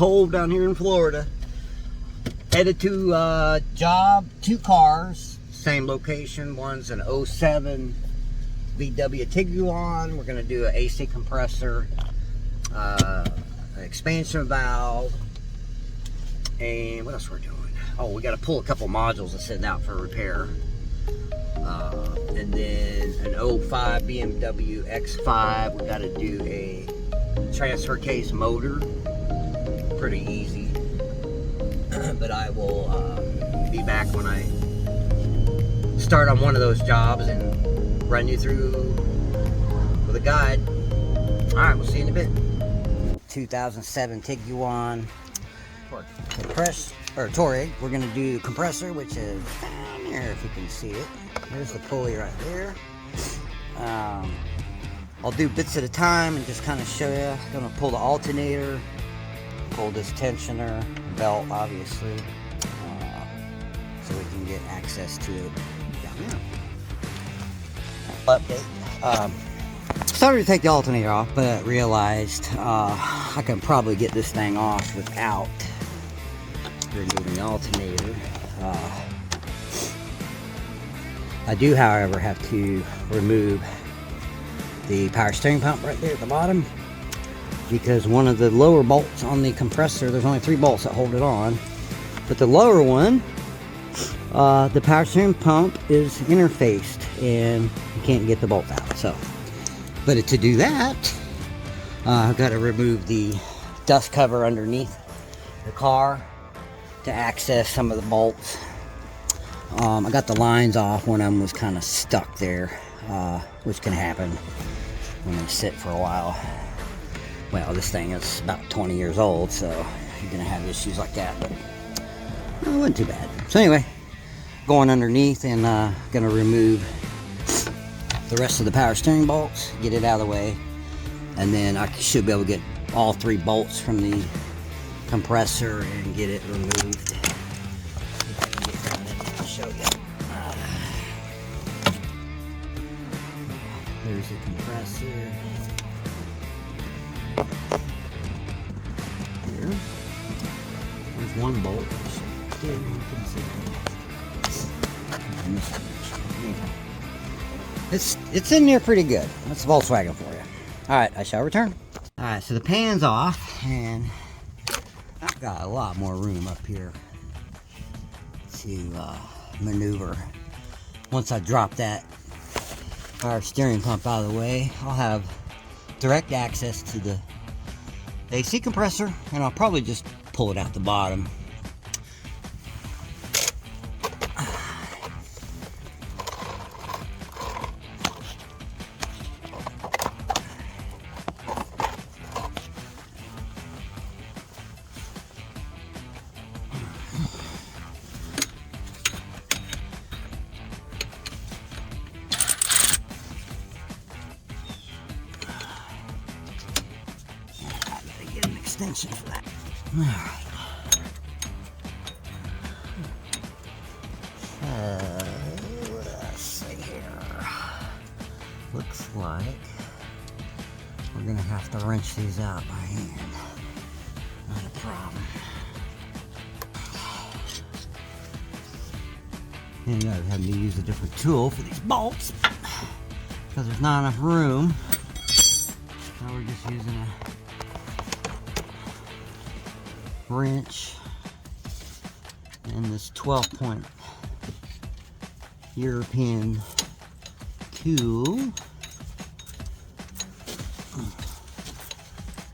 cold down here in Florida. Headed to job, 2 cars, same location. One's an 07 VW Touareg. We're gonna do an AC compressor, an expansion valve, and what else we're doing? Oh, we got to pull a couple modules that's sitting out for repair. And then an 05 BMW X5, we got to do a transfer case motor. Pretty easy. But I will be back when I start on one of those jobs and run you through with a guide. Alright, we'll see you in a bit. 2007 Tiguan Touareg. We're going to do compressor, which is down there if you can see it. There's the pulley right there. I'll do bits at a time and just kind of show you. I'm going to pull the alternator, pull this tensioner, belt obviously, so we can get access to it down here. Update. Started to take the alternator off, but realized I can probably get this thing off without removing the alternator. I do, however, have to remove the power steering pump right there at the bottom, because one of the lower bolts on the compressor, there's only 3 bolts that hold it on, but the lower one, the power steering pump is interfaced and you can't get the bolt out. So, but to do that, I've got to remove the dust cover underneath the car to access some of the bolts. I got the lines off. One of them was kind of stuck there, which can happen when they sit for a while. Well, this thing is about 20 years old, so you're gonna have issues like that, but it wasn't too bad. So anyway, going underneath and gonna remove the rest of the power steering bolts, get it out of the way, and then I should be able to get all 3 bolts from the compressor and get it removed. If I can get down in there, I'll show you. There's the compressor. Here. There's 1 bolt. It's in there pretty good. That's Volkswagen for you. Alright, I shall return. Alright, so the pan's off, and I've got a lot more room up here to maneuver. Once I drop that power steering pump out of the way, I'll have direct access to the AC compressor, and I'll probably just pull it out the bottom. Extension for that. Let's see here. Looks like we're gonna have to wrench these out by hand. Not a problem. And I'm having to use a different tool for these bolts because there's not enough room. Now we're just using a wrench and this 12-point European tool.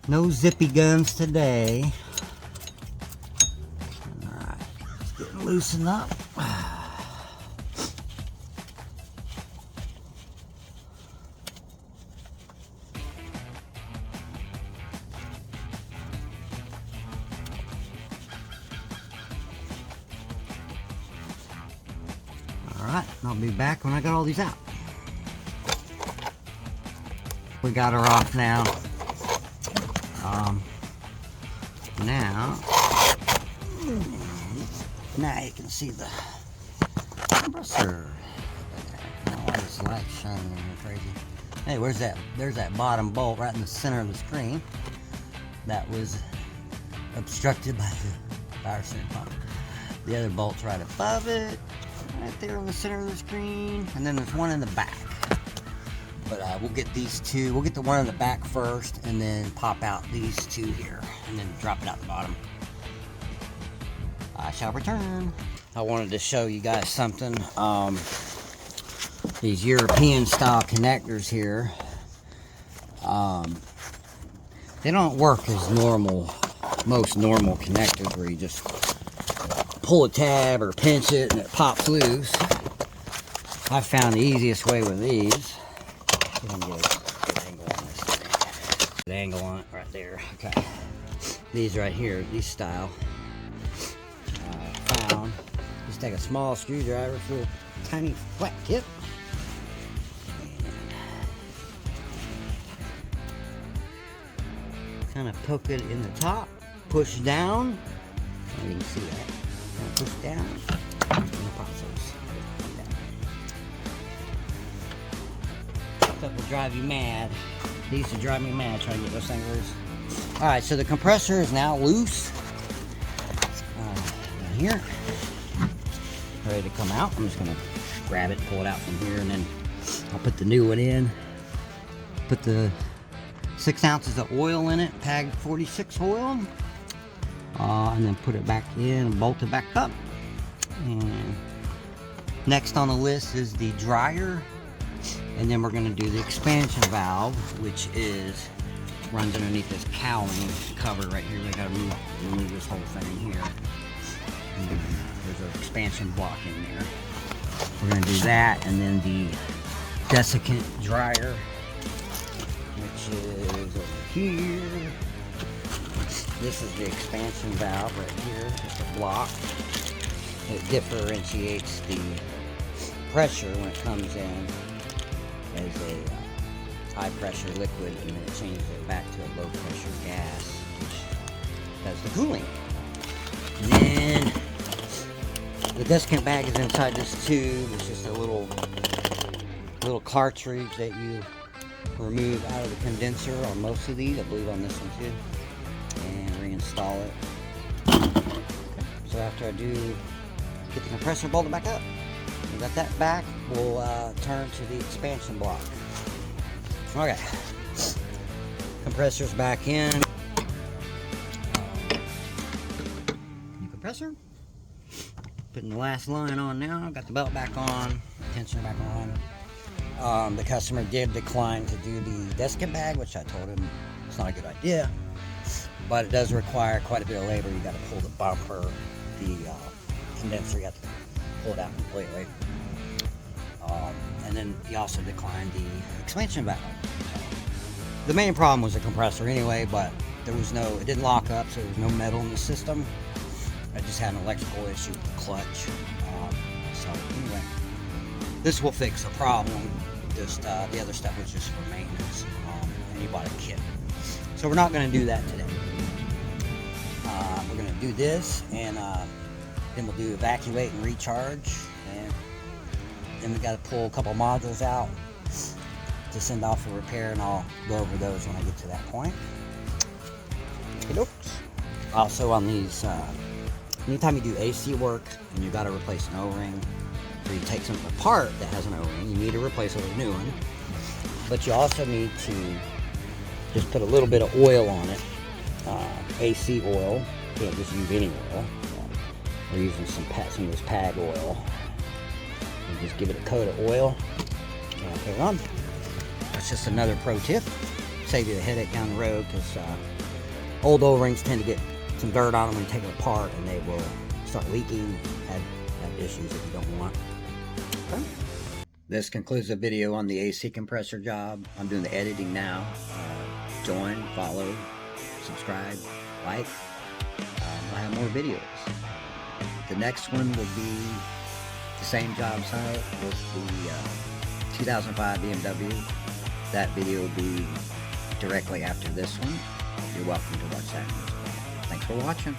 No zippy guns today. Alright, it's getting loosened up. Alright, I'll be back when I got all these out. We got her off now. Now you can see the compressor. Why is this light shining in here crazy? Hey, where's that? There's that bottom bolt right in the center of the screen. That was obstructed by the power steering pump. The other bolt's right above it, right there in the center of the screen, and then there's one in the back. But we'll get these two. We'll get the one in the back first, and then pop out these two here, and then drop it out the bottom. I shall return. I wanted to show you guys something. These European style connectors here, they don't work as most normal connectors where you just pull a tab or pinch it and it pops loose. I found the easiest way with these. Let me get a good angle on this thing. Good angle on it right there. Okay. These right here, these style. Found. Just take a small screwdriver through a tiny flat tip. Kind of poke it in the top. Push down. You can see that. Push down. And it pops those. That will drive you mad. These used to drive me mad trying to get those things loose. Alright, so the compressor is now loose. Down here. Ready to come out. I'm just going to grab it, pull it out from here, and then I'll put the new one in. Put the 6 ounces of oil in it, PAG 46 oil. And then put it back in and bolt it back up. And next on the list is the dryer. And then we're going to do the expansion valve, which runs underneath this cowling cover right here. We got to remove this whole thing here. And there's an expansion block in there. We're going to do that, and then the desiccant dryer, which is over here. This is the expansion valve right here. It's a block. It differentiates the pressure when it comes in as a high pressure liquid, and then it changes it back to a low pressure gas, which does the cooling. And then the desiccant bag is inside this tube. It's just a little cartridge that you remove out of the condenser on most of these. I believe on this one too. And reinstall it. Okay. So after I do get the compressor bolted back up, we got that back, we'll turn to the expansion block. Okay, compressor's back in. New compressor. Putting the last line on now. Got the belt back on, tensioner back on. The customer did decline to do the desiccant bag, which I told him it's not a good idea. But it does require quite a bit of labor. You got to pull the bumper, the condenser, you have to pull it out completely. And then he also declined the expansion valve. The main problem was the compressor anyway, but it didn't lock up, so there was no metal in the system. I just had an electrical issue with the clutch. So anyway, this will fix the problem. Just the other stuff was just for maintenance. And he bought a kit. So we're not going to do that today. We're going to do this, and then we'll do evacuate and recharge, and then we got to pull a couple modules out to send off for repair, and I'll go over those when I get to that point. Also on these, anytime you do AC work and you got to replace an O-ring, or you take something apart that has an O-ring, you need to replace it with a new one. But you also need to just put a little bit of oil on it, AC oil. You can't just use any oil. We're using some of this PAG oil. And just give it a coat of oil and put it on. That's just another pro tip. Save you a headache down the road, because old O-rings tend to get some dirt on them when you take it apart, and they will start leaking, have issues that you don't want. Okay. This concludes the video on the AC compressor job. I'm doing the editing now. Join, follow, subscribe, like. I'll have more videos. The next one will be the same job site with the 2005 BMW. That video will be directly after this one. You're welcome to watch that. Thanks for watching.